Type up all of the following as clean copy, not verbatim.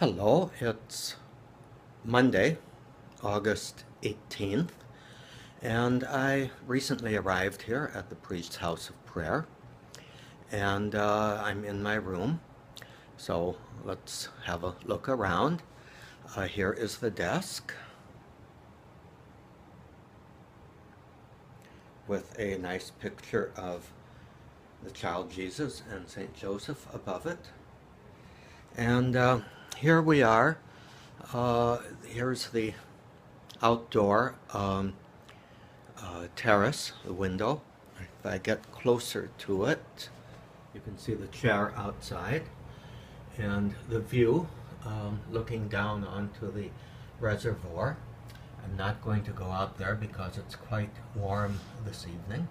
Hello, it's Monday, August 18th, and I recently arrived here at the Priest's House of Prayer, and I'm in my room, so let's have a look around. Here is the desk with a nice picture of the child Jesus and St. Joseph above it. And here we are. Here's the outdoor terrace, the window. If I get closer to it, you can see the chair outside and the view looking down onto the reservoir. I'm not going to go out there because it's quite warm this evening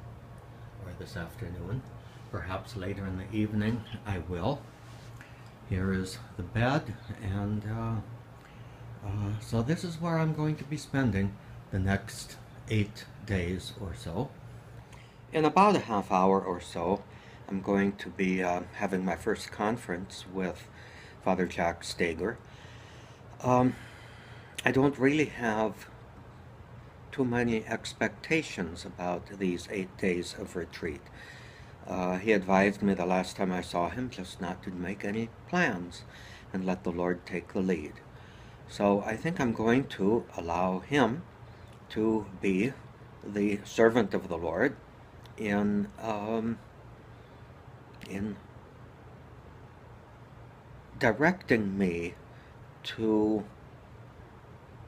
or this afternoon. Perhaps later in the evening I will. Here is the bed, and so this is where I'm going to be spending the next 8 days or so. In about a half hour or so, I'm going to be having my first conference with Father Jack Steger. I don't really have too many expectations about these 8 days of retreat. He advised me the last time I saw him just not to make any plans and let the Lord take the lead. So I think I'm going to allow him to be the servant of the Lord in directing me to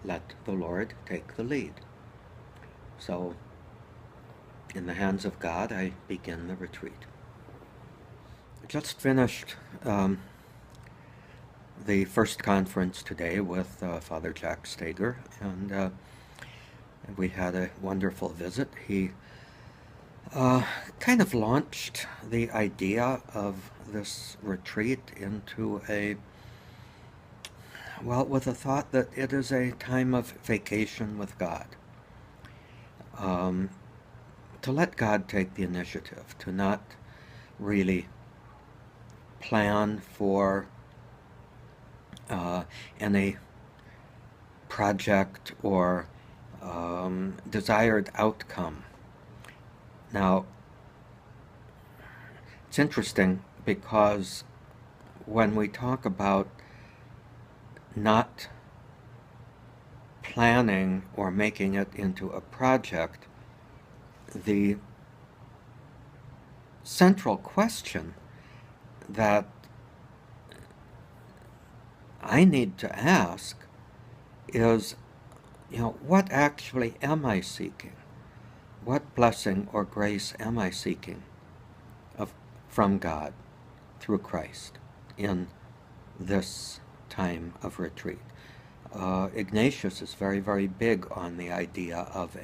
let the Lord take the lead. So in the hands of God, I begin the retreat. I just finished the first conference today with Father Jack Steger, and we had a wonderful visit. He kind of launched the idea of this retreat into with the thought that it is a time of vacation with God. To let God take the initiative, to not really plan for any project or desired outcome. Now, it's interesting because when we talk about not planning or making it into a project, the central question that I need to ask is, what actually am I seeking? What blessing or grace am I seeking from God through Christ in this time of retreat? Ignatius is very, very big on the idea of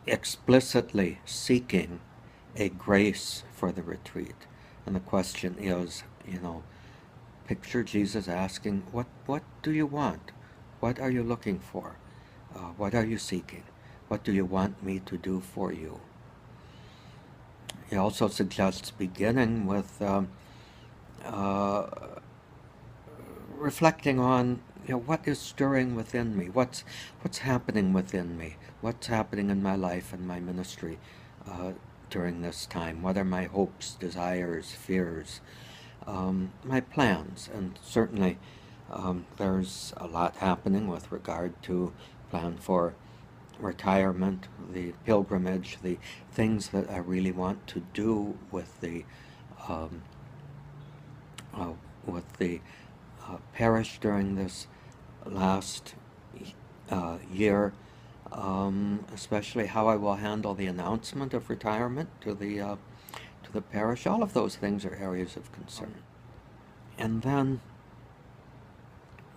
explicitly seeking a grace for the retreat. And the question is, picture Jesus asking, what do you want? What are you looking for? What are you seeking? What do you want me to do for you? He also suggests beginning with reflecting on what is stirring within me, what's happening within me, what's happening in my life and my ministry during this time. What are my hopes, desires, fears, my plans? And certainly there's a lot happening with regard to plan for retirement, the pilgrimage, the things that I really want to do with the parish during this last year, especially how I will handle the announcement of retirement to the parish. All of those things are areas of concern. And then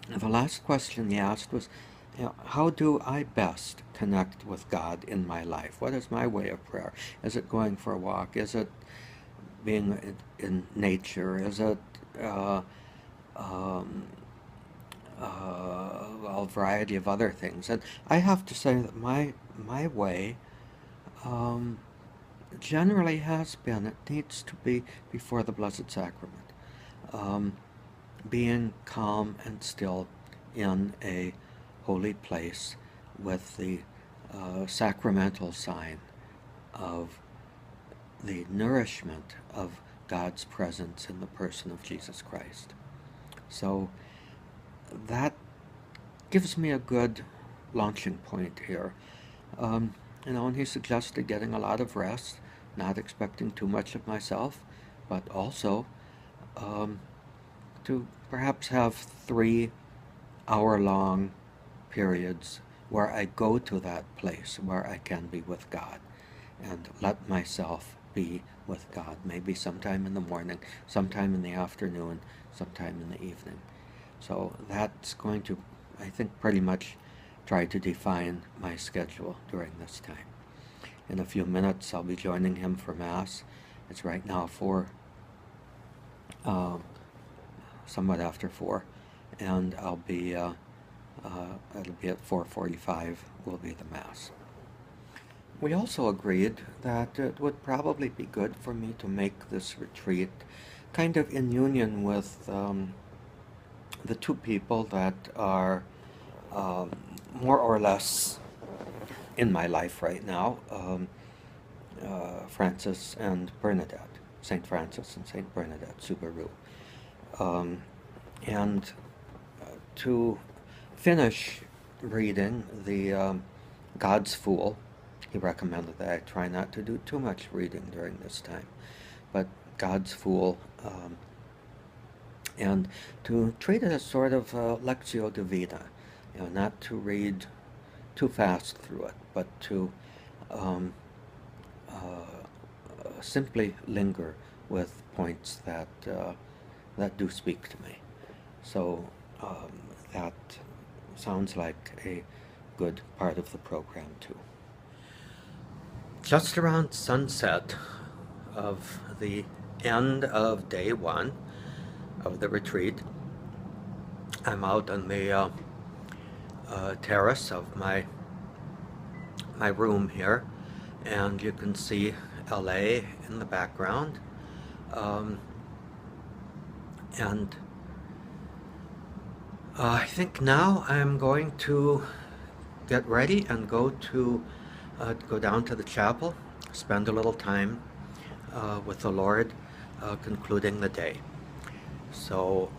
the last question he asked was, how do I best connect with God in my life? What is my way of prayer? Is it going for a walk? Is it being in nature? Is it a variety of other things? And I have to say that my way generally has been, it needs to be before the Blessed Sacrament. Being calm and still in a holy place with the sacramental sign of the nourishment of God's presence in the person of Jesus Christ. So that gives me a good launching point here. And he suggested getting a lot of rest, not expecting too much of myself, but also to perhaps have 3-hour-long periods where I go to that place where I can be with God and let myself be with God, maybe sometime in the morning, sometime in the afternoon, sometime in the evening. So that's going to, I think, pretty much try to define my schedule during this time. In a few minutes, I'll be joining him for Mass. It's right now 4, somewhat after 4, and it'll be at 4:45 will be the Mass. We also agreed that it would probably be good for me to make this retreat kind of in union with the two people that are more or less in my life right now, Francis and Bernadette, St. Francis and St. Bernadette Subaru. And to finish reading the God's Fool, he recommended that I try not to do too much reading during this time, but God's Fool, and to treat it as sort of Lectio Divina, not to read too fast through it, but to simply linger with points that do speak to me. So that sounds like a good part of the program too. Just around sunset of the end of day 1 of the retreat, I'm out on the terrace of my room here, and you can see LA in the background, and I think now I'm going to get ready and go down to the chapel, spend a little time with the Lord, concluding the day. So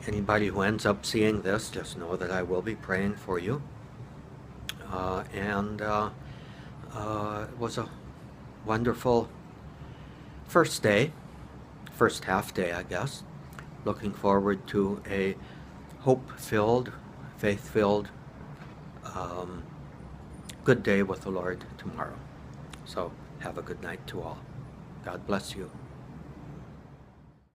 anybody who ends up seeing this, just know that I will be praying for you. And it was a wonderful first half day, I guess. Looking forward to a hope-filled, faith-filled, good day with the Lord tomorrow. So have a good night to all. God bless you.